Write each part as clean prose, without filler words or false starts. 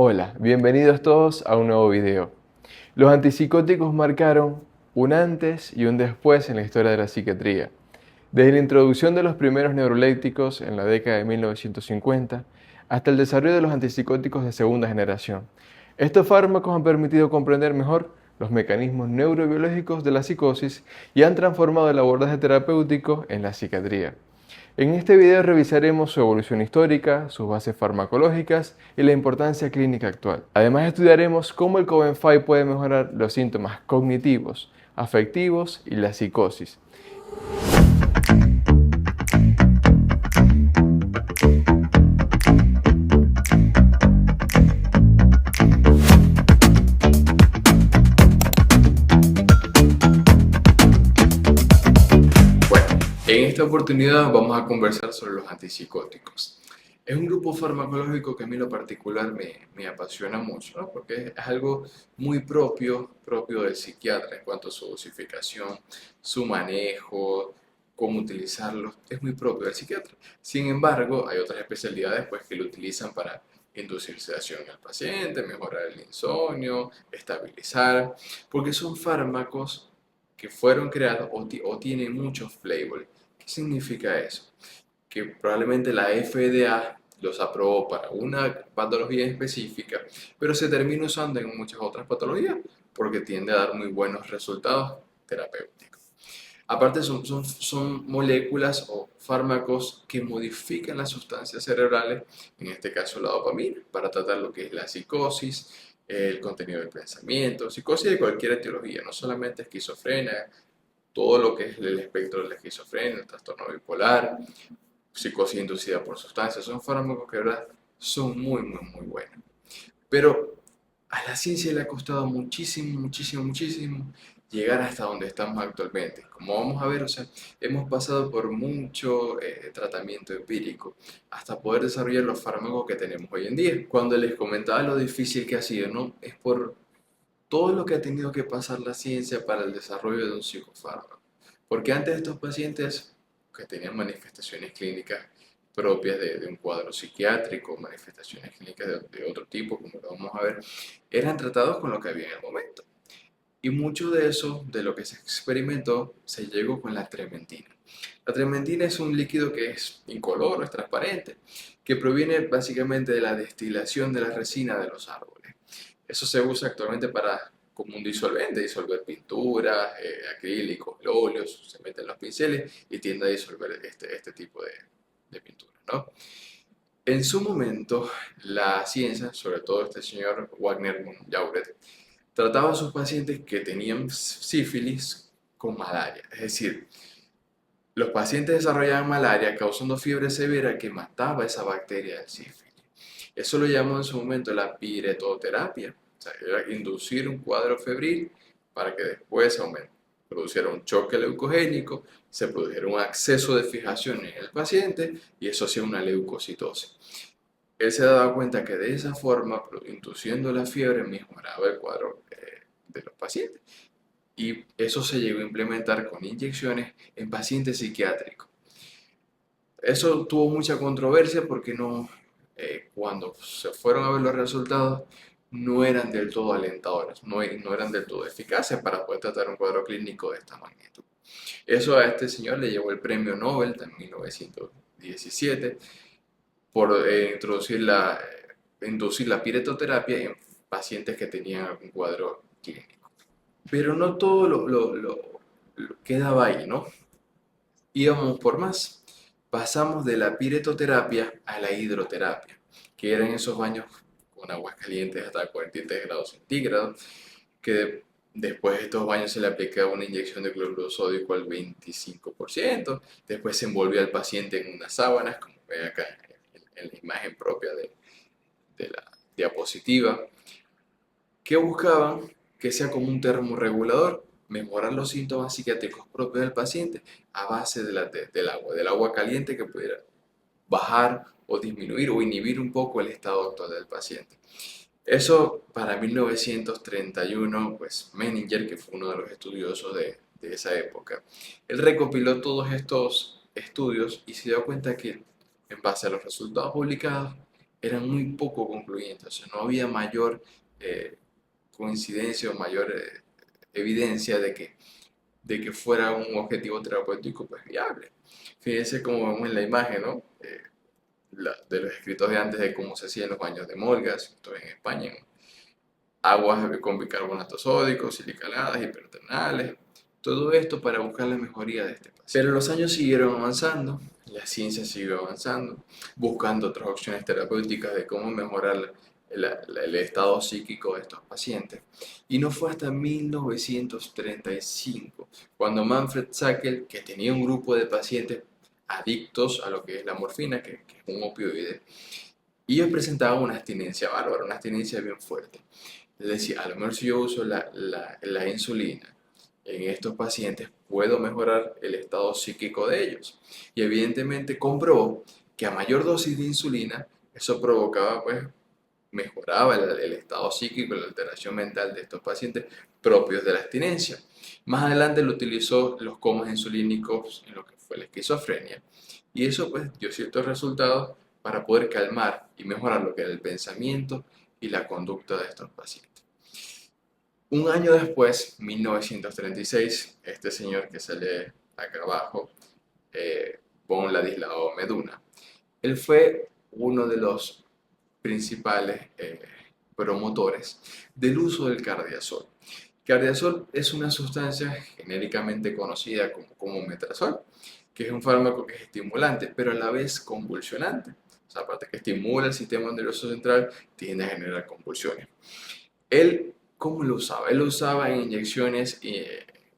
Hola, bienvenidos todos a un nuevo video. Los antipsicóticos marcaron un antes y un después en la historia de la psiquiatría. Desde la introducción de los primeros neurolépticos en la década de 1950 hasta el desarrollo de los antipsicóticos de segunda generación. Estos fármacos han permitido comprender mejor los mecanismos neurobiológicos de la psicosis y han transformado el abordaje terapéutico en la psiquiatría. En este video revisaremos su evolución histórica, sus bases farmacológicas y la importancia clínica actual. Además estudiaremos cómo el Cobenfy puede mejorar los síntomas cognitivos, afectivos y la psicosis. Bueno, en esta oportunidad vamos a conversar sobre los antipsicóticos. Es un grupo farmacológico que a mí en lo particular me apasiona mucho, ¿no? Porque es algo muy propio del psiquiatra en cuanto a su dosificación, su manejo, cómo utilizarlo, es muy propio del psiquiatra. Sin embargo, hay otras especialidades pues, que lo utilizan para inducir sedación al paciente, mejorar el insomnio, estabilizar, porque son fármacos que fueron creados o tienen muchos flavors. ¿Qué significa eso? Que probablemente la FDA los aprobó para una patología específica, pero se termina usando en muchas otras patologías porque tiende a dar muy buenos resultados terapéuticos. Aparte son moléculas o fármacos que modifican las sustancias cerebrales, en este caso la dopamina, para tratar lo que es la psicosis, el contenido del pensamiento, psicosis de cualquier etiología, no solamente esquizofrenia, todo lo que es el espectro de la esquizofrenia, el trastorno bipolar, psicosis inducida por sustancias, son fármacos que de verdad son muy buenos. Pero a la ciencia le ha costado muchísimo llegar hasta donde estamos actualmente. Como vamos a ver, o sea, hemos pasado por mucho tratamiento empírico hasta poder desarrollar los fármacos que tenemos hoy en día. Cuando les comentaba lo difícil que ha sido, ¿no? Es por todo lo que ha tenido que pasar la ciencia para el desarrollo de un psicofármaco. Porque antes estos pacientes que tenían manifestaciones clínicas propias de un cuadro psiquiátrico, manifestaciones clínicas de otro tipo, como lo vamos a ver, eran tratados con lo que había en el momento. Y mucho de eso, de lo que se experimentó, se llegó con la trementina. La trementina es un líquido que es incoloro, es transparente, que proviene básicamente de la destilación de la resina de los árboles. Eso se usa actualmente para, como un disolvente, disolver pinturas, acrílicos, óleos, se meten los pinceles y tiende a disolver este tipo de pintura, ¿no? En su momento, la ciencia, sobre todo este señor Wagner von Jauregg, trataba a sus pacientes que tenían sífilis con malaria. Es decir, los pacientes desarrollaban malaria causando fiebre severa que mataba esa bacteria del sífilis. Eso lo llamó en su momento la piretoterapia. O sea, era inducir un cuadro febril para que después se produciera un choque leucogénico, se produjera un acceso de fijación en el paciente y eso hacía una leucocitosis. Él se daba cuenta que de esa forma, induciendo la fiebre, mejoraba el cuadro de los pacientes. Y eso se llegó a implementar con inyecciones en pacientes psiquiátricos. Eso tuvo mucha controversia porque cuando se fueron a ver los resultados no eran del todo alentadores, no eran del todo eficaces para poder tratar un cuadro clínico de esta magnitud. Eso a este señor le llevó el premio Nobel en 1917 por inducir la piretoterapia en pacientes que tenían algún cuadro clínico. Pero no todo lo quedaba ahí, ¿no? Íbamos por más. Pasamos de la piretoterapia a la hidroterapia, que eran esos baños con aguas calientes hasta 43 grados centígrados, que después de estos baños se le aplicaba una inyección de cloruro sódico al 25%, después se envolvía al paciente en unas sábanas, como ven acá en la imagen propia de la diapositiva, que buscaban que sea como un termorregulador, mejorar los síntomas psiquiátricos propios del paciente a base del agua caliente que pudiera bajar o disminuir o inhibir un poco el estado actual del paciente. Eso para 1931, pues Menninger, que fue uno de los estudiosos de esa época, él recopiló todos estos estudios y se dio cuenta que en base a los resultados publicados eran muy poco concluyentes, o sea, no había mayor eh, coincidencia o mayor evidencia de que fuera un objetivo terapéutico pues, viable. Fíjense como vemos en la imagen, ¿no? De los escritos de antes de cómo se hacían los baños de Molgas, esto en España, ¿no? Aguas con bicarbonato sódico, silicaladas, hipertermales, todo esto para buscar la mejoría de este paciente. Pero los años siguieron avanzando, la ciencia siguió avanzando, buscando otras opciones terapéuticas de cómo mejorar el estado psíquico de estos pacientes. Y no fue hasta 1935, cuando Manfred Sakel, que tenía un grupo de pacientes adictos a lo que es la morfina, que es un opioide, y ellos presentaban una abstinencia bárbara, una abstinencia bien fuerte. Es decir, a lo mejor si yo uso la insulina en estos pacientes, puedo mejorar el estado psíquico de ellos. Y evidentemente comprobó que a mayor dosis de insulina, eso provocaba, pues, mejoraba el estado psíquico, la alteración mental de estos pacientes propios de la abstinencia. Más adelante lo utilizó los comas insulínicos en lo que fue la esquizofrenia. Y eso, pues, dio ciertos resultados para poder calmar y mejorar lo que era el pensamiento y la conducta de estos pacientes. Un año después, 1936, este señor que sale acá abajo, von Ladislao Meduna, él fue uno de los principales promotores del uso del cardiazol. Cardiazol es una sustancia genéricamente conocida como omeprazol, que es un fármaco que es estimulante, pero a la vez convulsionante. O sea, aparte que estimula el sistema nervioso central, tiende a generar convulsiones. Él, ¿cómo lo usaba? Él lo usaba en inyecciones y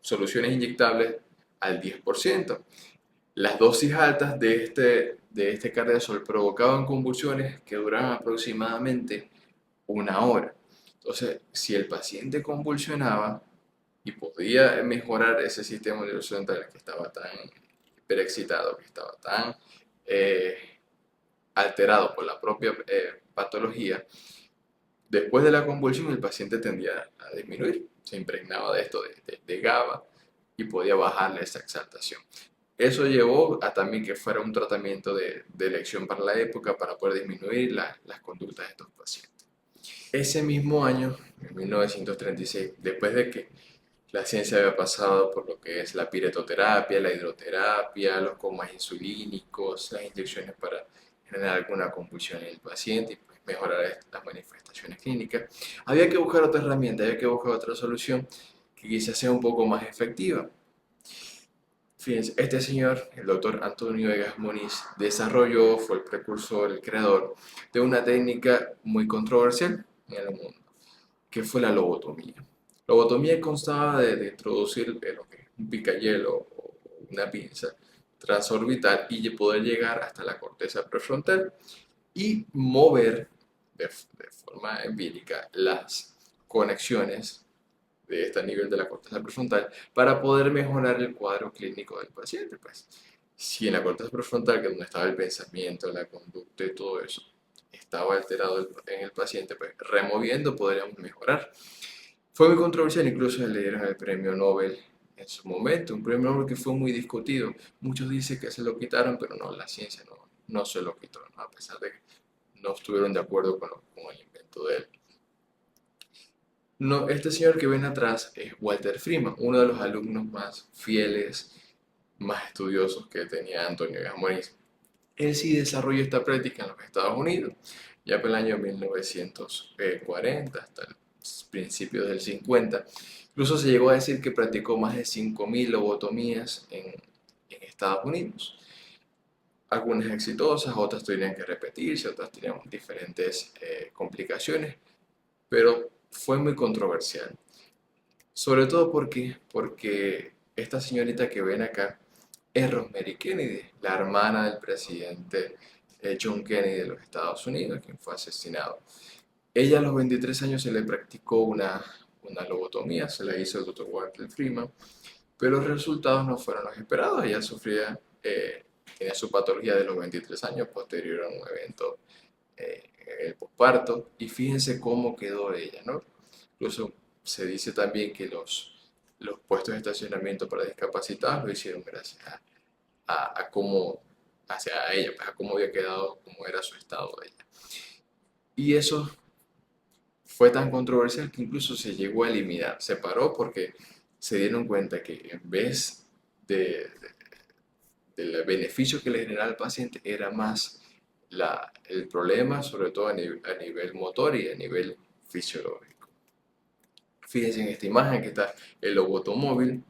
soluciones inyectables al 10%. Las dosis altas de este cardiazol provocaban convulsiones que duraban aproximadamente una hora. Entonces, si el paciente convulsionaba y podía mejorar ese sistema nervioso central que estaba tan hiperexcitado, que estaba tan eh, alterado por la propia patología, después de la convulsión el paciente tendía a disminuir, se impregnaba de esto de GABA y podía bajarle esa exaltación. Eso llevó a también que fuera un tratamiento de elección para la época para poder disminuir las conductas de estos pacientes. Ese mismo año, en 1936, después de que la ciencia había pasado por lo que es la piretoterapia, la hidroterapia, los comas insulínicos, las inyecciones para generar alguna convulsión en el paciente y pues, mejorar las manifestaciones clínicas, había que buscar otra herramienta, había que buscar otra solución que quizás sea un poco más efectiva. Fíjense, este señor, el doctor Antonio Egas Moniz, desarrolló, fue el precursor, el creador de una técnica muy controversial en el mundo, que fue la lobotomía. La lobotomía constaba de introducir lo que es un picayelo o una pinza transorbital y poder llegar hasta la corteza prefrontal y mover de forma empírica las conexiones de este nivel de la corteza prefrontal para poder mejorar el cuadro clínico del paciente. Pues, si en la corteza prefrontal, que es donde estaba el pensamiento, la conducta y todo eso, estaba alterado en el paciente, pues removiendo podríamos mejorar. Fue muy controversial, incluso le dieron el premio Nobel en su momento, un premio Nobel que fue muy discutido. Muchos dicen que se lo quitaron, pero no, la ciencia no se lo quitó, ¿no? A pesar de que no estuvieron de acuerdo con el invento de él. No, este señor que ven atrás es Walter Freeman, uno de los alumnos más fieles, más estudiosos que tenía Antonio Gamoniz. Él sí desarrolló esta práctica en los Estados Unidos, ya por el año 1940 hasta principios del 50. Incluso se llegó a decir que practicó más de 5.000 lobotomías en Estados Unidos. Algunas exitosas, otras tuvieron que repetirse, otras tenían diferentes complicaciones, pero fue muy controversial. Sobre todo porque esta señorita que ven acá es Rosemary Kennedy, la hermana del presidente John Kennedy de los Estados Unidos, quien fue asesinado. Ella a los 23 años se le practicó una lobotomía, se la hizo el doctor Walter Freeman, pero los resultados no fueron los esperados. Ella sufría, tenía su patología de los 23 años posterior a un evento el posparto, y fíjense cómo quedó ella, ¿no? Incluso se dice también que los puestos de estacionamiento para discapacitados lo hicieron gracias a cómo, hacia ella, pues a cómo había quedado, cómo era su estado de ella. Y eso fue tan controversial que incluso se llegó a eliminar. Se paró porque se dieron cuenta que en vez de, del beneficio que le generaba al paciente era más el problema, sobre todo a nivel motor y a nivel fisiológico. Fíjense en esta imagen que está el lobo automóvil,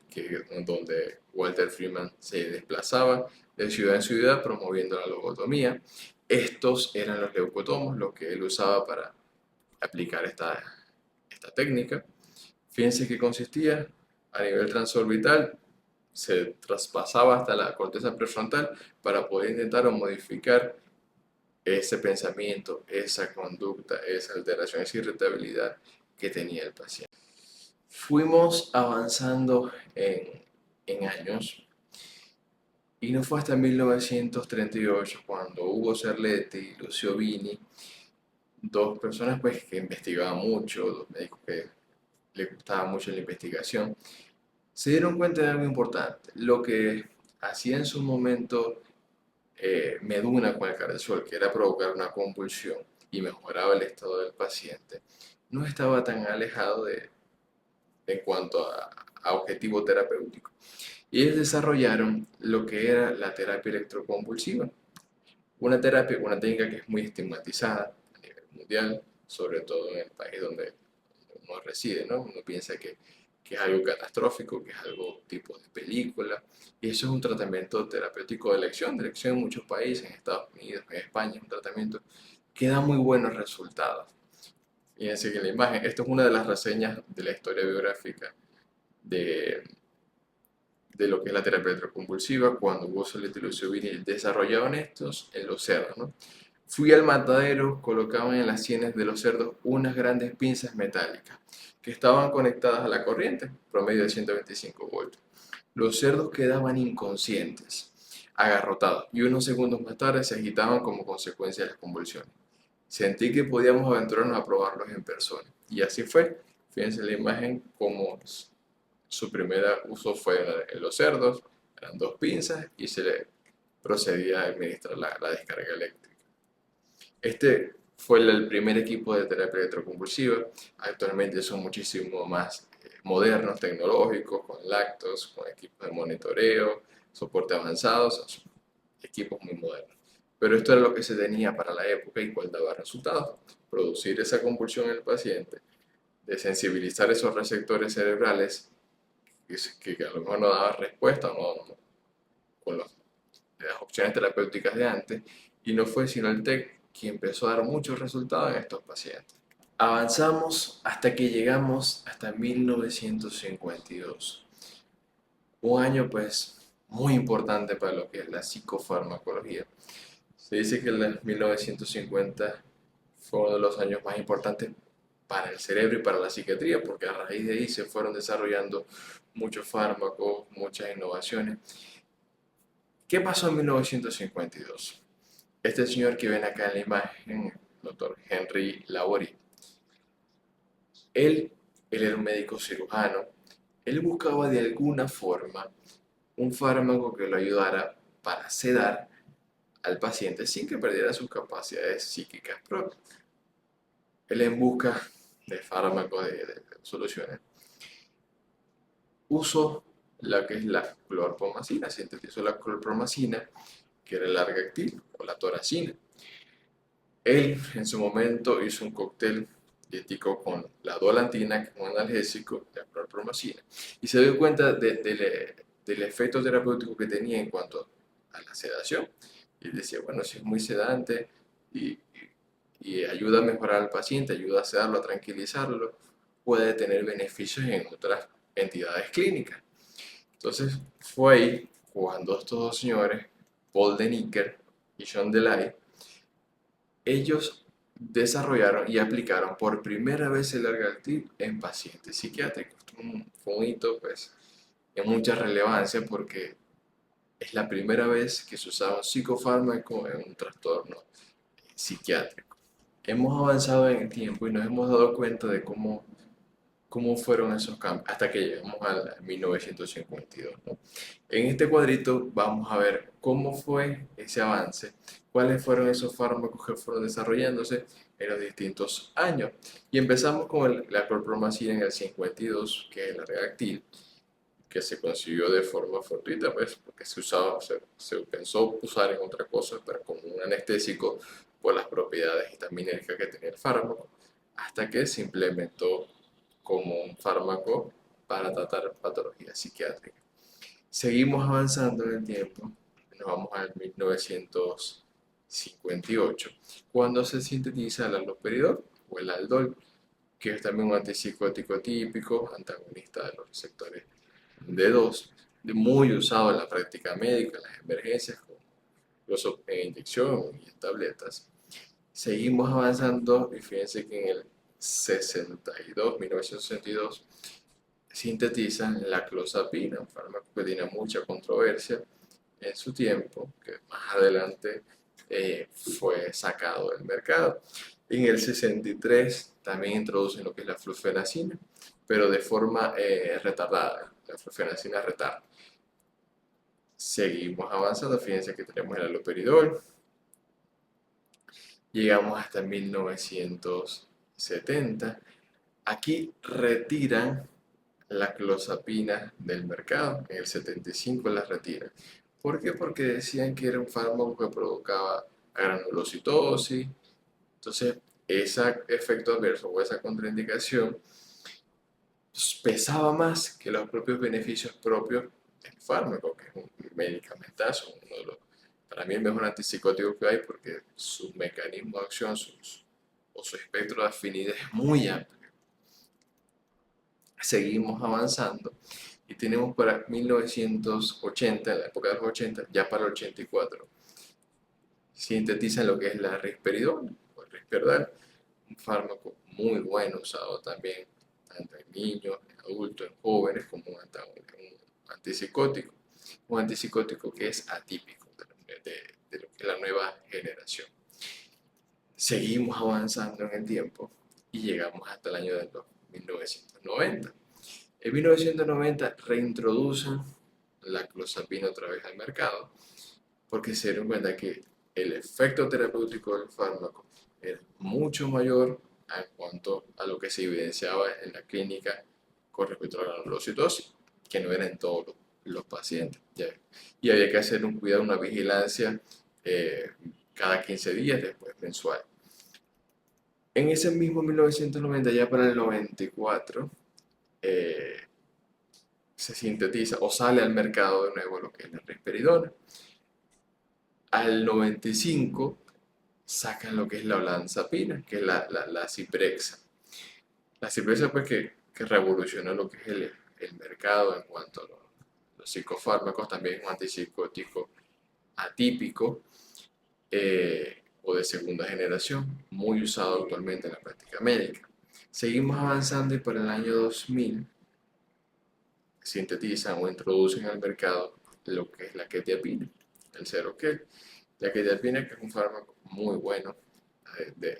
donde Walter Freeman se desplazaba de ciudad en ciudad promoviendo la lobotomía. Estos eran los leucotomos, los que él usaba para aplicar esta técnica. Fíjense que consistía a nivel transorbital, se traspasaba hasta la corteza prefrontal para poder intentar o modificar ese pensamiento, esa conducta, esa alteración, esa irritabilidad que tenía el paciente. Fuimos avanzando en años y no fue hasta 1938 cuando Hugo Cerletti y Lucio Vini, dos personas pues que investigaban mucho, dos médicos que les gustaba mucho la investigación, se dieron cuenta de algo importante. Lo que hacía en su momento Meduna con el Cardesol, que era provocar una convulsión y mejoraba el estado del paciente, no estaba tan alejado en cuanto a objetivo terapéutico. Y ellos desarrollaron lo que era la terapia electroconvulsiva, una terapia, una técnica que es muy estigmatizada a nivel mundial, sobre todo en el país donde uno reside, ¿no? Uno piensa que es algo catastrófico, que es algo tipo de película, y eso es un tratamiento terapéutico de elección en muchos países, en Estados Unidos, en España, un tratamiento que da muy buenos resultados. Fíjense que en la imagen, esto es una de las reseñas de la historia biográfica de, de lo que es la terapia electroconvulsiva, cuando Hugo Soletti y Lucio Vini desarrollaban estos en los cerdos, ¿no? Fui al matadero, colocaban en las sienes de los cerdos unas grandes pinzas metálicas que estaban conectadas a la corriente, promedio de 125 voltios. Los cerdos quedaban inconscientes, agarrotados, y unos segundos más tarde se agitaban como consecuencia de las convulsiones. Sentí que podíamos aventurarnos a probarlos en persona, y así fue. Fíjense la imagen como su primer uso fue en los cerdos, eran dos pinzas y se le procedía a administrar la descarga eléctrica. Este fue el primer equipo de terapia electroconvulsiva. Actualmente son muchísimo más modernos, tecnológicos, con lactos, con equipos de monitoreo, soporte avanzado, son equipos muy modernos. Pero esto era lo que se tenía para la época y cuál daba resultados. Producir esa convulsión en el paciente, desensibilizar esos receptores cerebrales que a lo mejor no daban respuesta no, con las opciones terapéuticas de antes, y no fue sino el TEC quien empezó a dar muchos resultados en estos pacientes. Avanzamos hasta que llegamos hasta 1952, un año pues muy importante para lo que es la psicofarmacología. Se dice que el 1950 fue uno de los años más importantes para el cerebro y para la psiquiatría, porque a raíz de ahí se fueron desarrollando muchos fármacos, muchas innovaciones. ¿Qué pasó en 1952? Este señor que ven acá en la imagen, el doctor Henry Laborie, él, él era un médico cirujano, él buscaba de alguna forma un fármaco que lo ayudara para sedar al paciente sin que perdiera sus capacidades psíquicas propias. Él en busca de fármacos, de soluciones, usó la que es la clorpromacina, sintetizó la clorpromacina, que era el larga-actil, o la toracina. Él en su momento hizo un cóctel dietético con la dolantina, que es un analgésico, la clorpromacina, y se dio cuenta del efecto terapéutico que tenía en cuanto a la sedación. Y decía, bueno, si es muy sedante y, y ayuda a mejorar al paciente, ayuda a sedarlo, a tranquilizarlo, puede tener beneficios en otras entidades clínicas. Entonces fue ahí cuando estos dos señores, Paul Deniker y John Delay, ellos desarrollaron y aplicaron por primera vez el Largaltib en pacientes psiquiátricos. Fue un hito pues, de mucha relevancia porque es la primera vez que se usaba un psicofármaco en un trastorno psiquiátrico. Hemos avanzado en el tiempo y nos hemos dado cuenta de cómo fueron esos cambios hasta que llegamos al 1952, ¿no? En este cuadrito vamos a ver cómo fue ese avance, cuáles fueron esos fármacos que fueron desarrollándose en los distintos años. Y empezamos con la clorpromacina en el 52, que es la Reactil, que se consiguió de forma fortuita, pues, porque se pensó usar en otra cosa, pero como un anestésico por las propiedades histaminérgicas que tenía el fármaco, hasta que se implementó como un fármaco para tratar patologías psiquiátricas. Seguimos avanzando en el tiempo, nos vamos al 1958, cuando se sintetiza el haloperidol o el aldol, que es también un antipsicótico típico, antagonista de los receptores D2, muy usado en la práctica médica, en las emergencias, incluso en inyección y en tabletas. Seguimos avanzando y fíjense que en el 1962, sintetizan la clozapina, un fármaco que tiene mucha controversia en su tiempo, que más adelante fue sacado del mercado. En el 63 también introducen lo que es la flufenacina, pero de forma retardada, la flufenacina retarda. Seguimos avanzando, fíjense que tenemos el haloperidol, llegamos hasta 1970. Aquí retiran la clozapina del mercado, en el 75 la retiran. ¿Por qué? Porque decían que era un fármaco que provocaba granulocitosis. Entonces, ese efecto adverso o esa contraindicación pesaba más que los propios beneficios propios del fármaco, que es un medicamentazo, uno de los, para mí el mejor antipsicótico que hay, porque su mecanismo de acción o su espectro de afinidad es muy amplio. Seguimos avanzando y tenemos para 1980, en la época de los 80, ya para el 84, sintetizan lo que es la risperidona o el risperdal, un fármaco muy bueno usado también tanto en niños, en adultos, en jóvenes, como un antipsicótico, un antipsicótico que es atípico de lo que es la nueva generación. Seguimos avanzando en el tiempo y llegamos hasta el año de 1990. En 1990 reintroducen la clozapina otra vez al mercado porque se dieron cuenta que el efecto terapéutico del fármaco era mucho mayor en cuanto a lo que se evidenciaba en la clínica con respecto a la granulocitosis, que no era en todos los pacientes. ¿Ya? Y había que hacer un cuidado, una vigilancia cada 15 días, después mensual. En ese mismo 1990, ya para el 94, se sintetiza o sale al mercado de nuevo lo que es la risperidona. Al 95 sacan lo que es la olanzapina, que es la ciprexa. La ciprexa pues que revolucionó lo que es el mercado en cuanto a los psicofármacos, también es un antipsicótico atípico o de segunda generación, muy usado actualmente en la práctica médica. Seguimos avanzando y para el año 2000 sintetizan o introducen al mercado lo que es la quetiapina, el Seroquel. La quetiapina, que es un fármaco muy bueno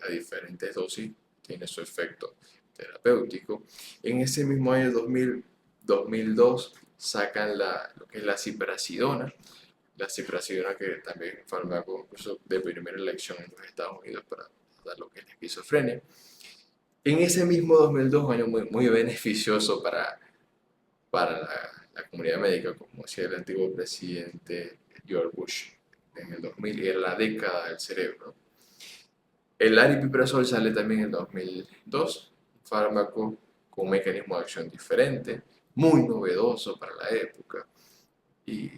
a diferentes dosis, tiene su efecto terapéutico. En ese mismo año 2002 sacan lo que es la ciprasidona. La ciprasidona, que también es un fármaco incluso de primera elección en los Estados Unidos para tratar lo que es la esquizofrenia. En ese mismo 2002, año muy beneficioso para la comunidad médica, como decía el antiguo presidente George Bush en el 2000, y era la década del cerebro. El aripiprazol sale también en el 2002, un fármaco con un mecanismo de acción diferente, muy novedoso para la época y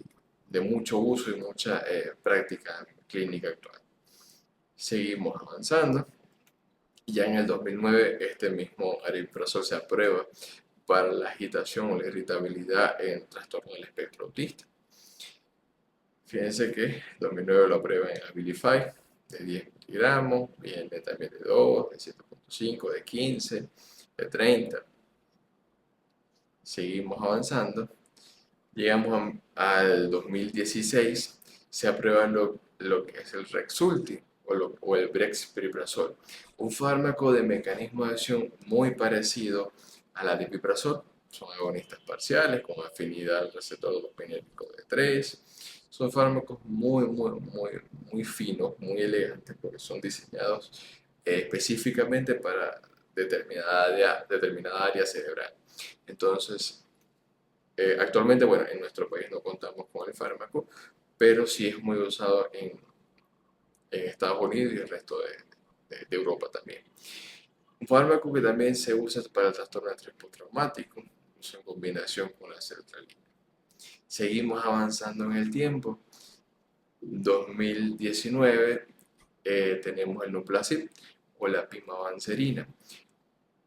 de mucho uso y mucha práctica clínica actual. Seguimos avanzando y ya en el 2009 este mismo aripiprazol se aprueba para la agitación o la irritabilidad en trastorno del espectro autista. Fíjense que en 2009 lo aprueban en Abilify de 10 miligramos, viene también de 2, de 7.5, de 15, de 30. Seguimos avanzando. Llegamos al 2016, se aprueba lo que es el Rexulti o el brexpiprazol, un fármaco de mecanismo de acción muy parecido al aripiprazol. Son agonistas parciales con afinidad al receptor dopamínérgico D3. Son fármacos muy finos, muy elegantes, porque son diseñados específicamente para determinada área cerebral. Entonces, actualmente, bueno, en nuestro país no contamos con el fármaco, pero sí es muy usado en Estados Unidos y el resto de Europa también. Un fármaco que también se usa para el trastorno de estrés postraumático, en combinación con la sertralina. Seguimos avanzando en el tiempo. 2019 tenemos el Nuplazid o la pimavanserina.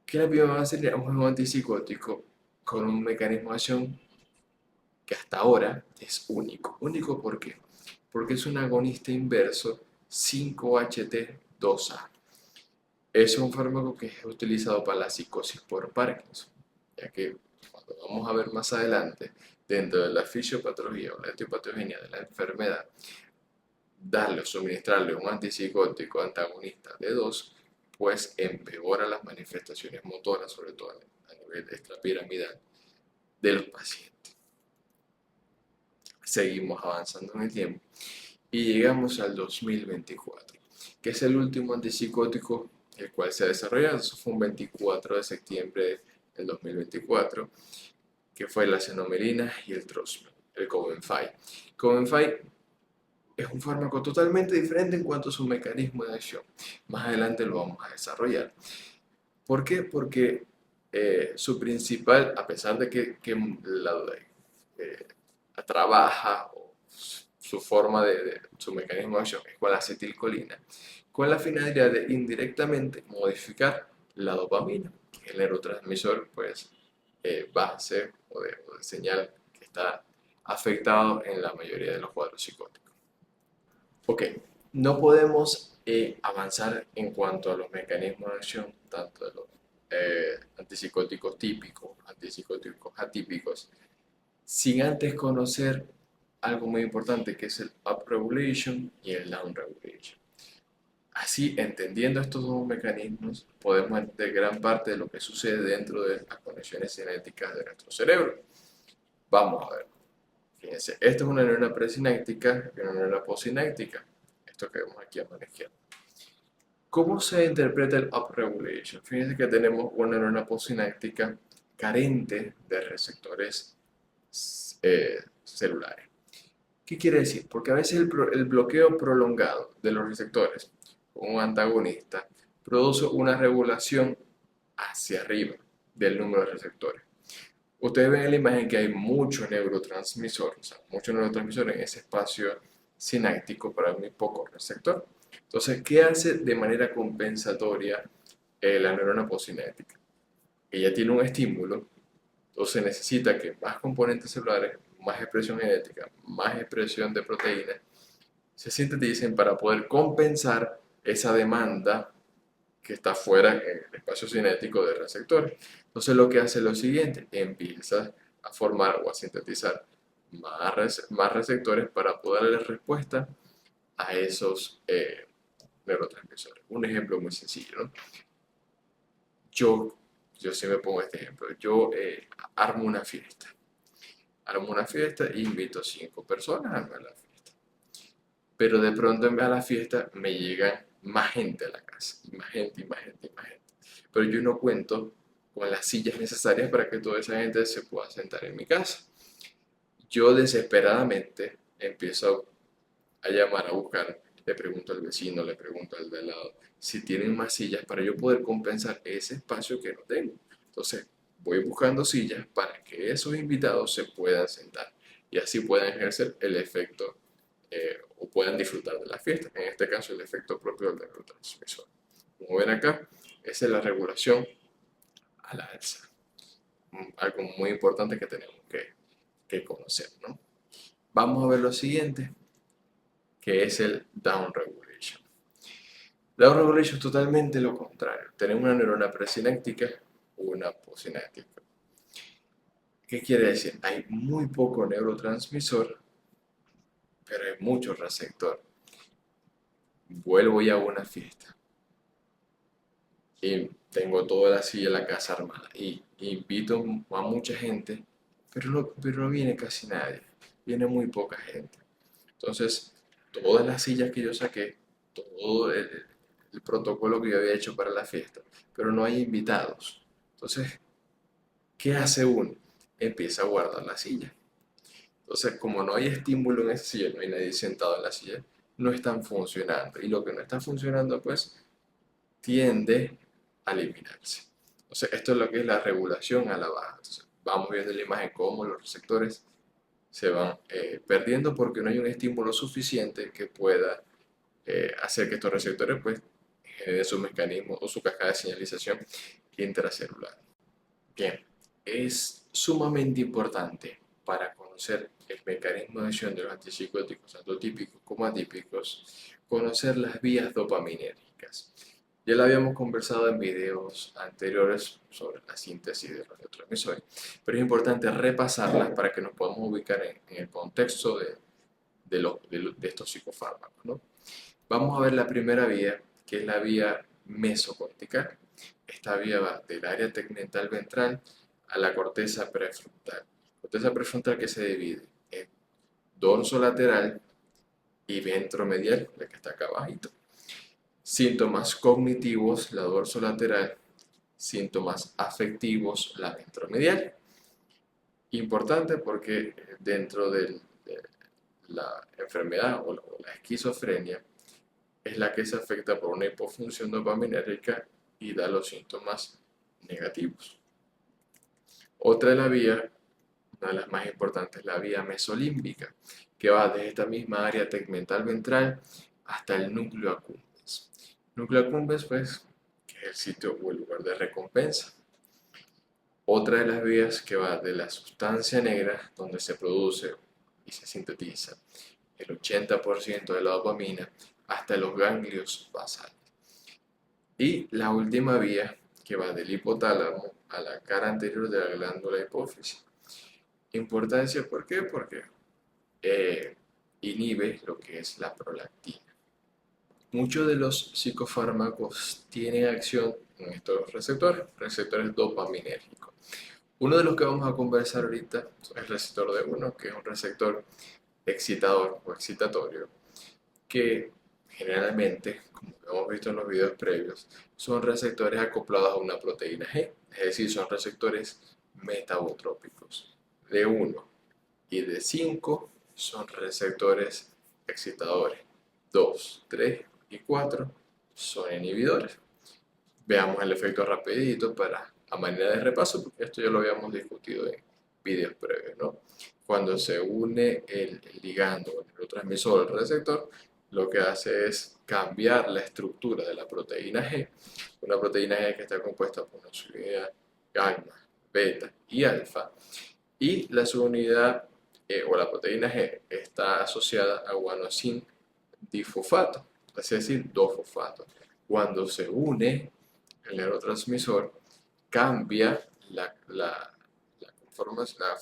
Que la pimavanserina es un juego antipsicótico con un mecanismo de acción que hasta ahora es único. ¿Único por qué? Porque es un agonista inverso 5-HT2A. Es un fármaco que es utilizado para la psicosis por Parkinson, ya que cuando vamos a ver más adelante, dentro de la fisiopatología o la etiopatogenia de la enfermedad, darle o suministrarle un antipsicótico antagonista de 2, pues empeora las manifestaciones motoras, sobre todo a nivel extrapiramidal de los pacientes. Seguimos avanzando en el tiempo y llegamos al 2024, que es el último antipsicótico el cual se ha desarrollado. Eso fue un 24 de septiembre del 2024, que fue la xanomeline y el trospium, el Cobenfy. Cobenfy es un fármaco totalmente diferente en cuanto a su mecanismo de acción. Más adelante lo vamos a desarrollar. ¿Por qué? Porque su principal, a pesar de que eh, trabaja, o su forma su mecanismo de acción es con la acetilcolina, con la finalidad de indirectamente modificar la dopamina, que es el neurotransmisor pues, base o de señal que está afectado en la mayoría de los cuadros psicóticos. Ok, no podemos avanzar en cuanto a los mecanismos de acción, tanto de los antipsicóticos típicos, antipsicóticos atípicos, sin antes conocer algo muy importante que es el upregulation y el downregulation. Así, entendiendo estos dos mecanismos, podemos entender gran parte de lo que sucede dentro de las conexiones cinéticas de nuestro cerebro. Vamos a ver. Fíjense, esta es una neurona presináptica y una neurona postsináptica. Esto que vemos aquí a mano izquierda. ¿Cómo se interpreta el upregulation? Fíjense que tenemos una neurona postsináptica carente de receptores celulares. ¿Qué quiere decir? Porque a veces el bloqueo prolongado de los receptores con un antagonista produce una regulación hacia arriba del número de receptores. Ustedes ven en la imagen que hay mucho neurotransmisor, o sea, mucho neurotransmisor en ese espacio sináptico para muy poco receptor. Entonces, ¿qué hace de manera compensatoria la neurona postsináptica? Ella tiene un estímulo, entonces necesita que más componentes celulares, más expresión genética, más expresión de proteínas, se sinteticen para poder compensar esa demanda que está fuera en el espacio cinético de receptores. Entonces lo que hace es lo siguiente, empieza a formar o a sintetizar más receptores para poder darle respuesta a esos neurotransmisores. Un ejemplo muy sencillo, ¿no? Yo sí me pongo este ejemplo, yo armo una fiesta. Armo una fiesta e invito a 5 personas a la fiesta. Pero de pronto a la fiesta me llegan más gente a la casa, y más gente, y más gente, y más gente. Pero yo no cuento con las sillas necesarias para que toda esa gente se pueda sentar en mi casa. Yo desesperadamente empiezo a llamar, a buscar, le pregunto al vecino, le pregunto al de al lado, si tienen más sillas para yo poder compensar ese espacio que no tengo. Entonces, voy buscando sillas para que esos invitados se puedan sentar y así puedan ejercer el efecto o puedan disfrutar de la fiesta. En este caso, el efecto propio del neurotransmisor. Como ven acá, esa es la regulación a la alza. Algo muy importante que tenemos que conocer, ¿no? Vamos a ver lo siguiente, que es el down regulation. Down regulation es totalmente lo contrario. Tenemos una neurona presináptica o una postsináptica. ¿Qué quiere decir? Hay muy poco neurotransmisor, pero hay mucho receptor. Vuelvo ya a una fiesta y tengo toda la silla de la casa armada y invito a mucha gente, pero no viene casi nadie, viene muy poca gente. Entonces, todas las sillas que yo saqué, todo el protocolo que yo había hecho para la fiesta, pero no hay invitados. Entonces, ¿qué hace uno? Empieza a guardar la silla. Entonces, como no hay estímulo en esa silla, no hay nadie sentado en la silla, no están funcionando. Y lo que no está funcionando, pues, tiende a eliminarse. Entonces, esto es lo que es la regulación a la baja. Entonces, vamos viendo en la imagen cómo los receptores se van perdiendo porque no hay un estímulo suficiente que pueda hacer que estos receptores pues generen su mecanismo o su cascada de señalización intracelular. Bien, es sumamente importante para conocer el mecanismo de acción de los antipsicóticos, tanto típicos como atípicos, conocer las vías dopaminérgicas. Ya lo habíamos conversado en videos anteriores sobre la síntesis de los neurotransmisores, pero es importante repasarlas para que nos podamos ubicar en el contexto de estos psicofármacos, ¿no? Vamos a ver la primera vía, que es la vía mesocortical. Esta vía va del área tegmental ventral a la corteza prefrontal. Corteza prefrontal que se divide en dorso lateral y ventromedial, la que está acá abajito. Síntomas cognitivos, la dorsolateral. Síntomas afectivos, la ventromedial. Importante porque dentro de la enfermedad o la esquizofrenia es la que se afecta por una hipofunción dopaminérgica y da los síntomas negativos. Otra de la vía, una de las más importantes, la vía mesolímbica, que va desde esta misma área tegmental ventral hasta el núcleo accumbens. Núcleo accumbens, pues, que es el sitio o el lugar de recompensa. Otra de las vías que va de la sustancia negra, donde se produce y se sintetiza el 80% de la dopamina, hasta los ganglios basales. Y la última vía, que va del hipotálamo a la cara anterior de la glándula hipófisis. Importancia, ¿por qué? Porque inhibe lo que es la prolactina. Muchos de los psicofármacos tienen acción en estos receptores dopaminérgicos. Uno de los que vamos a conversar ahorita es el receptor D1, que es un receptor excitador o excitatorio, que generalmente, como hemos visto en los videos previos, son receptores acoplados a una proteína G, es decir, son receptores metabotrópicos. D1 y D5 son receptores excitadores. 2, 3 y 4 son inhibidores. Veamos el efecto rapidito a manera de repaso, porque esto ya lo habíamos discutido en videos previos, ¿no? Cuando se une el ligando o el neurotransmisor al receptor, lo que hace es cambiar la estructura de la proteína G, una proteína G que está compuesta por una subunidad gamma, beta y alfa, y la subunidad o la proteína G está asociada a guanosin difosfato, es decir, 2-fosfato. Cuando se une el neurotransmisor, cambia la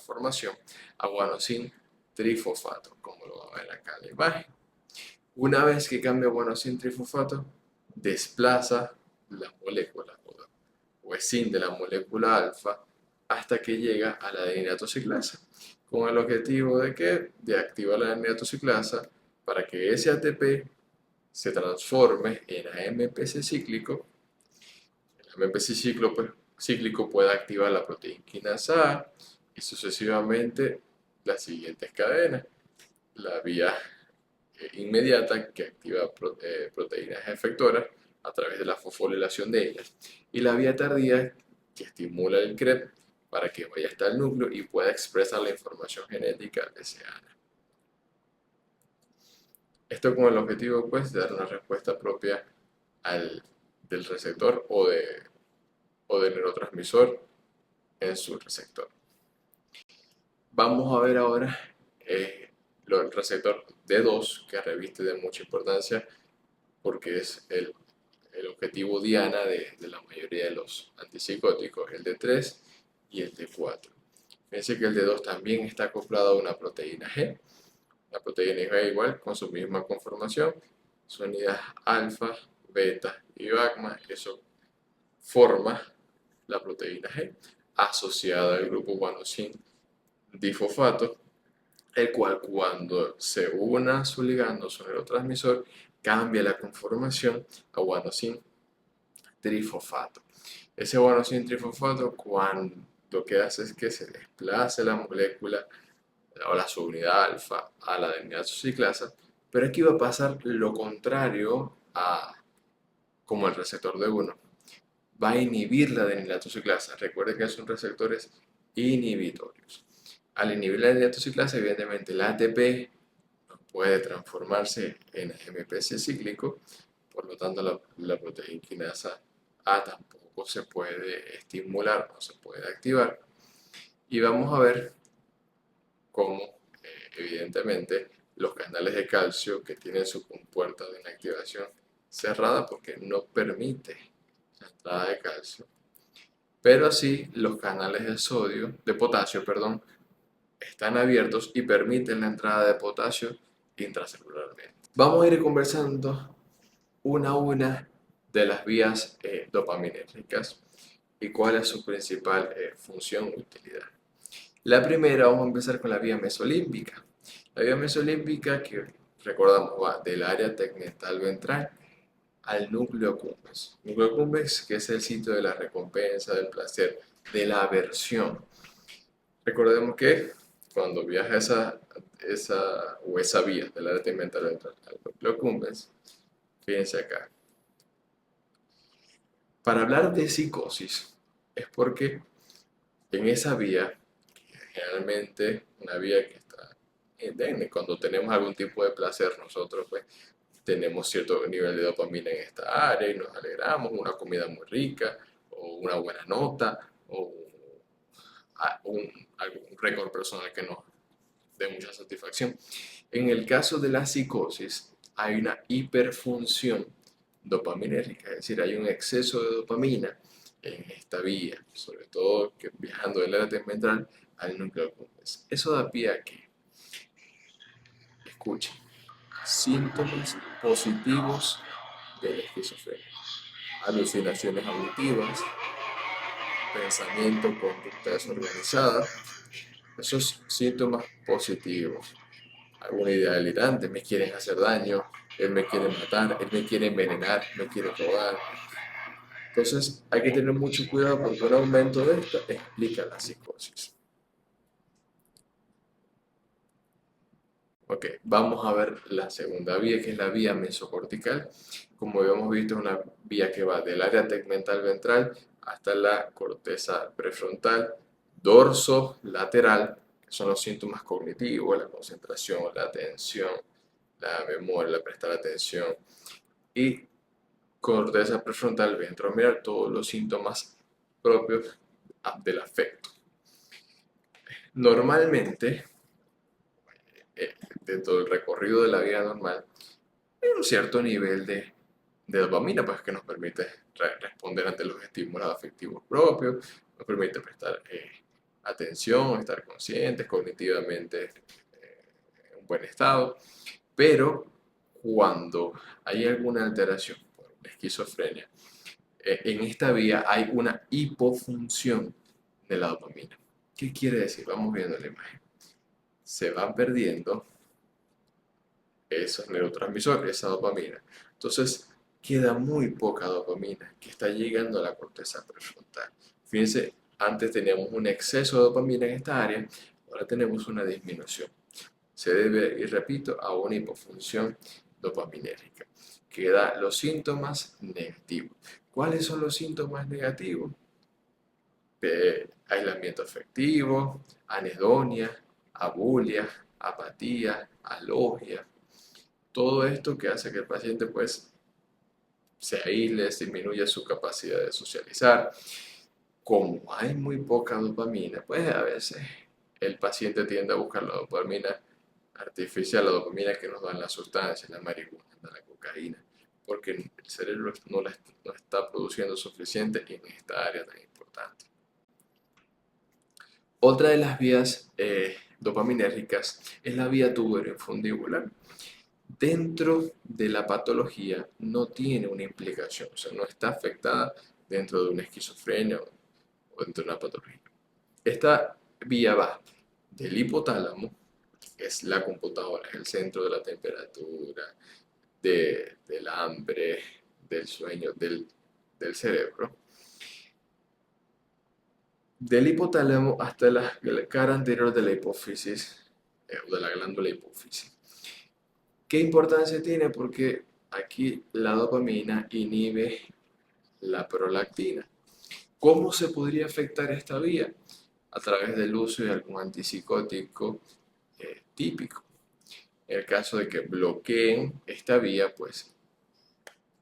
formación a guanosin trifosfato, como lo va a ver acá en la imagen. Una vez que cambia a guanosin trifosfato, desplaza la molécula o ESIN de la molécula alfa hasta que llega a la adeninatociclasa, con el objetivo de que de activar la adeninatociclasa para que ese ATP se transforme en AMPC cíclico. El AMPC cíclico puede activar la proteína quinasa A y sucesivamente las siguientes cadenas. La vía inmediata que activa proteínas efectoras a través de la fosforilación de ellas, y la vía tardía que estimula el CREP para que vaya hasta el núcleo y pueda expresar la información genética deseada. Esto con el objetivo pues de dar una respuesta propia del receptor o del neurotransmisor en su receptor. Vamos a ver ahora el receptor D2, que reviste de mucha importancia porque es el objetivo diana de la mayoría de los antipsicóticos, el D3 y el D4. Fíjense que el D2 también está acoplado a una proteína G. La proteína G igual, con su misma conformación, su unidad alfa, beta y gamma, eso forma la proteína G asociada al grupo guanosin difosfato, el cual cuando se una su ligando, su neurotransmisor, cambia la conformación a guanosin trifosfato. Ese guanosin trifosfato, cuando lo que hace es que se desplace la molécula o la subunidad alfa a la adenylatociclasa, pero aquí va a pasar lo contrario a como el receptor de uno. Va a inhibir la adenylatociclasa. Recuerde que son receptores inhibitorios. Al inhibir la adenylatociclasa, evidentemente el ATP no puede transformarse en AMPC cíclico, por lo tanto la proteína quinasa A tampoco se puede estimular, no se puede activar. Y vamos a ver cómo, evidentemente, los canales de calcio que tienen su compuerta de inactivación cerrada porque no permite la entrada de calcio, pero así los canales de sodio, de potasio, perdón, están abiertos y permiten la entrada de potasio intracelularmente. Vamos a ir conversando una a una de las vías dopaminérgicas y cuál es su principal función o utilidad. La primera, vamos a empezar con la vía mesolímbica. La vía mesolímbica, que recordamos, va del área tegmental ventral al núcleo accumbens. Núcleo accumbens, que es el sitio de la recompensa, del placer, de la aversión. Recordemos que cuando viaja esa vía del área tegmental ventral al núcleo accumbens, fíjense acá. Para hablar de psicosis, es porque en esa vía, generalmente una vía que está indemne, cuando tenemos algún tipo de placer, nosotros pues tenemos cierto nivel de dopamina en esta área y nos alegramos, una comida muy rica, o una buena nota, o algún récord personal que nos dé mucha satisfacción. En el caso de la psicosis, hay una hiperfunción dopaminérgica, es decir, hay un exceso de dopamina en esta vía, sobre todo que viajando del área tegmental al núcleo accumbens. Eso da pie a que, escuchen, síntomas positivos de la esquizofrenia: alucinaciones auditivas, pensamiento, conducta desorganizada, esos síntomas positivos. Alguna idea delirante, me quieren hacer daño, él me quiere matar, él me quiere envenenar, me quiere robar. Entonces hay que tener mucho cuidado porque un aumento de esta explica la psicosis. Ok, vamos a ver la segunda vía, que es la vía mesocortical. Como habíamos visto, es una vía que va del área tegmental ventral hasta la corteza prefrontal, dorso lateral, que son los síntomas cognitivos, la concentración, la atención, la memoria, la prestar atención, y corteza prefrontal ventromedular, todos los síntomas propios del afecto. Normalmente, dentro del recorrido de la vida normal, hay un cierto nivel de dopamina, pues, que nos permite responder ante los estímulos afectivos propios, nos permite prestar atención, estar conscientes, cognitivamente en un buen estado, pero cuando hay alguna alteración por esquizofrenia, en esta vía hay una hipofunción de la dopamina. ¿Qué quiere decir? Vamos viendo la imagen. Se van perdiendo esos neurotransmisores, esa dopamina. Entonces, queda muy poca dopamina que está llegando a la corteza prefrontal. Fíjense, antes teníamos un exceso de dopamina en esta área, ahora tenemos una disminución. Se debe, y repito, a una hipofunción dopaminérgica que da los síntomas negativos. ¿Cuáles son los síntomas negativos? Aislamiento afectivo, anedonia, abulia, apatía, alogia. Todo esto que hace que el paciente pues se aísle, disminuya su capacidad de socializar. Como hay muy poca dopamina, pues a veces el paciente tiende a buscar la dopamina artificial, la dopamina que nos dan las sustancias, la marihuana, la cocaína, porque el cerebro no está produciendo suficiente en esta área tan importante. Otra de las vías dopaminérgicas es la vía tuberoinfundibular. Dentro de la patología no tiene una implicación, o sea, no está afectada dentro de una esquizofrenia o dentro de una patología. Esta vía va del hipotálamo es la computadora, es el centro de la temperatura, del hambre, del sueño, del cerebro. Del hipotálamo hasta la cara anterior de la hipófisis, o de la glándula hipófisis. ¿Qué importancia tiene? Porque aquí la dopamina inhibe la prolactina. ¿Cómo se podría afectar esta vía? A través del uso de algún antipsicótico típico. En el caso de que bloqueen esta vía, pues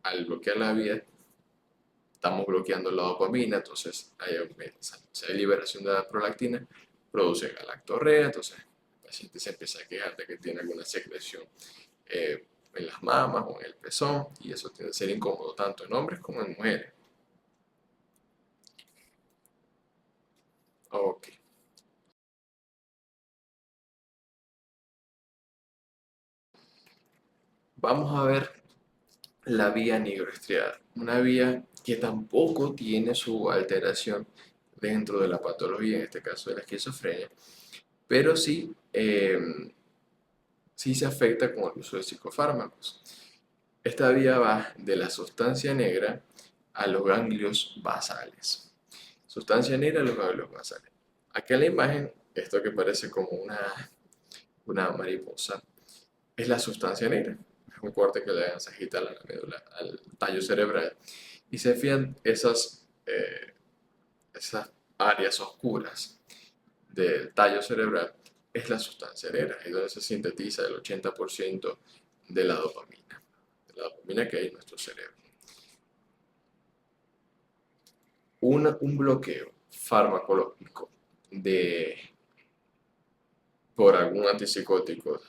al bloquear la vía estamos bloqueando la dopamina, entonces hay liberación de la prolactina, produce galactorrea, entonces el paciente se empieza a quejar de que tiene alguna secreción en las mamas o en el pezón, y eso tiende a ser incómodo tanto en hombres como en mujeres. Ok, vamos a ver la vía nigroestriada, una vía que tampoco tiene su alteración dentro de la patología, en este caso de la esquizofrenia, pero sí se afecta con el uso de psicofármacos. Esta vía va de la sustancia negra a los ganglios basales. Sustancia negra a los ganglios basales. Aquí en la imagen, esto que parece como una mariposa, es la sustancia negra. Es un corte que le dan sagita a la médula, al tallo cerebral. Y se fían esas áreas oscuras del tallo cerebral, es la sustancia negra, es donde se sintetiza el 80% de la dopamina que hay en nuestro cerebro. Un bloqueo farmacológico de, por algún antipsicótico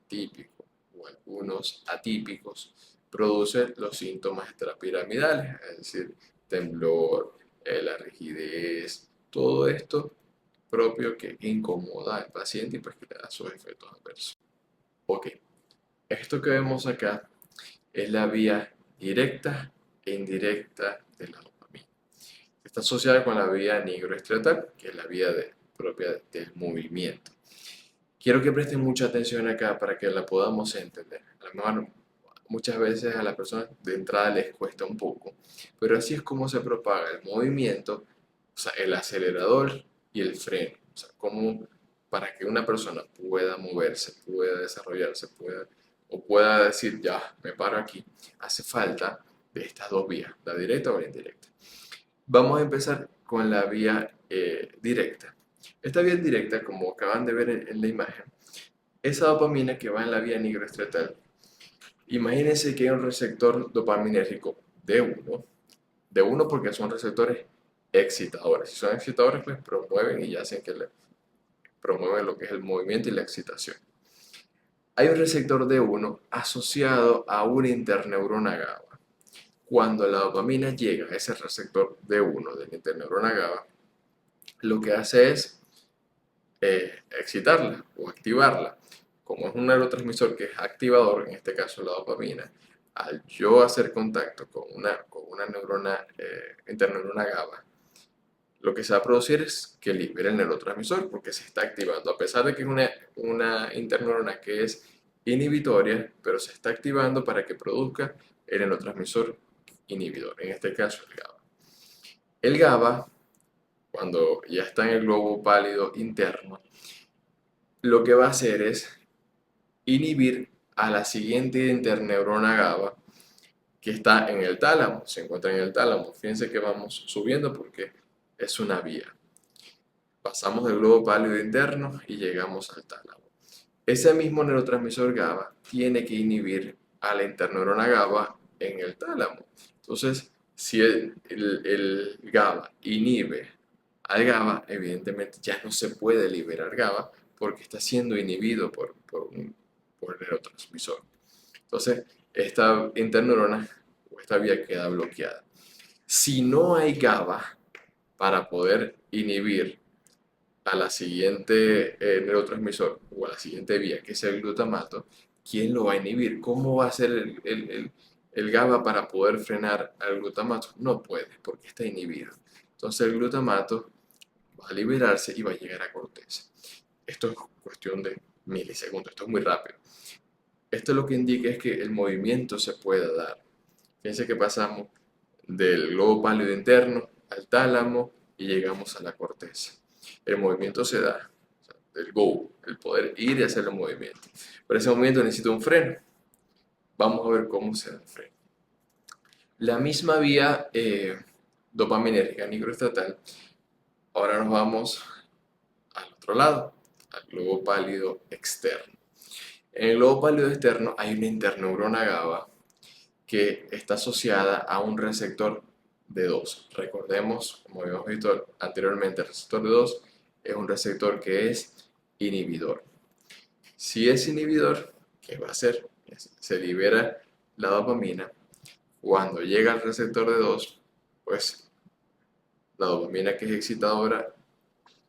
típico o algunos atípicos produce los síntomas extrapiramidales, es decir, temblor, la rigidez, todo esto propio que incomoda al paciente y pues que le da sus efectos adversos. Ok, esto que vemos acá es la vía directa e indirecta de la dopamina. Está asociada con la vía nigroestriatal, que es la vía propia del movimiento. Quiero que presten mucha atención acá para que la podamos entender. A lo mejor muchas veces a las personas de entrada les cuesta un poco, pero así es como se propaga el movimiento, o sea, el acelerador y el freno. O sea, como para que una persona pueda moverse, pueda desarrollarse, pueda decir, ya, me paro aquí, hace falta de estas dos vías, la directa o la indirecta. Vamos a empezar con la vía directa. Esta vía directa, como acaban de ver en la imagen, esa dopamina que va en la vía nigroestriatal. Imagínense que hay un receptor dopaminérgico D1 porque son receptores excitadores. Si son excitadores, pues promueven y hacen que promueven lo que es el movimiento y la excitación. Hay un receptor D1 asociado a una interneurona GABA. Cuando la dopamina llega a ese receptor D1 de la interneurona GABA, lo que hace es excitarla o activarla. Como es un neurotransmisor que es activador, en este caso la dopamina, al yo hacer contacto con una neurona, interneurona GABA, lo que se va a producir es que libere el neurotransmisor porque se está activando, a pesar de que es una interneurona que es inhibitoria, pero se está activando para que produzca el neurotransmisor inhibidor, en este caso el GABA. El GABA, cuando ya está en el globo pálido interno, lo que va a hacer es inhibir a la siguiente interneurona GABA que está en el tálamo, se encuentra en el tálamo. Fíjense que vamos subiendo porque es una vía. Pasamos del globo pálido interno y llegamos al tálamo. Ese mismo neurotransmisor GABA tiene que inhibir a la interneurona GABA en el tálamo. Entonces, si el GABA inhibe al GABA, evidentemente ya no se puede liberar GABA porque está siendo inhibido por el neurotransmisor. Entonces, esta interneurona o esta vía queda bloqueada. Si no hay GABA para poder inhibir a la siguiente neurotransmisor o a la siguiente vía, que es el glutamato, ¿quién lo va a inhibir? ¿Cómo va a ser el GABA para poder frenar al glutamato? No puede, porque está inhibido. Entonces el glutamato va a liberarse y va a llegar a corteza. Esto es cuestión de milisegundos. Esto es muy rápido. Esto lo que indica es que el movimiento se puede dar. Fíjense que pasamos del globo pálido interno al tálamo y llegamos a la corteza. El movimiento se da, o sea, el go, el poder ir y hacer el movimiento. Pero ese movimiento necesita un freno. Vamos a ver cómo se da el freno. La misma vía dopaminérgica nigroestatal, ahora nos vamos al otro lado, al globo pálido externo. En el globo pálido externo hay una interneurona GABA que está asociada a un receptor D2. Recordemos, como habíamos visto anteriormente, el receptor D2 es un receptor que es inhibidor. Si es inhibidor, ¿qué va a hacer? Se libera la dopamina. Cuando llega al receptor D2, pues la dopamina que es excitadora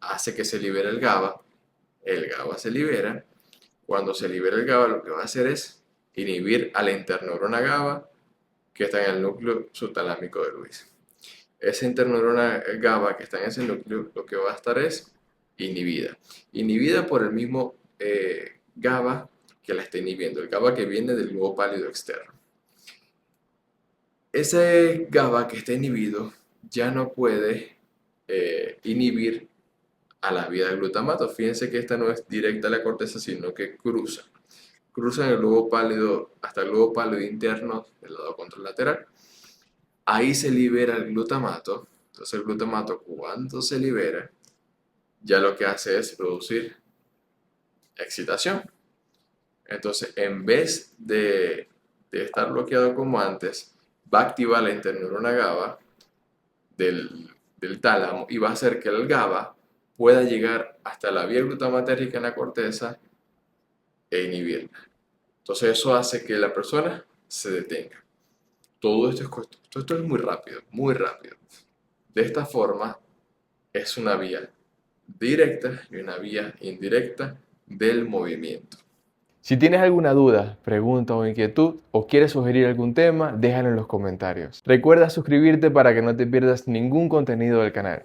hace que se libere el GABA se libera. Cuando se libera el GABA, lo que va a hacer es inhibir a la interneurona GABA que está en el núcleo subtalámico de Lewis. Esa interneurona GABA que está en ese núcleo, lo que va a estar es inhibida. Inhibida por el mismo GABA que la está inhibiendo, el GABA que viene del globo pálido externo. Ese GABA que está inhibido ya no puede inhibir a la vía del glutamato. Fíjense que esta no es directa a la corteza, sino que cruza. Cruza en el globo pálido hasta el globo pálido interno del lado contralateral. Ahí se libera el glutamato. Entonces el glutamato, cuando se libera, ya lo que hace es producir excitación. Entonces, en vez de estar bloqueado como antes, va a activar la interneurona GABA del tálamo y va a hacer que el GABA pueda llegar hasta la vía glutamatérgica en la corteza e inhibirla. Entonces eso hace que la persona se detenga. Todo esto es muy rápido, muy rápido. De esta forma es una vía directa y una vía indirecta del movimiento. Si tienes alguna duda, pregunta o inquietud o quieres sugerir algún tema, déjalo en los comentarios. Recuerda suscribirte para que no te pierdas ningún contenido del canal.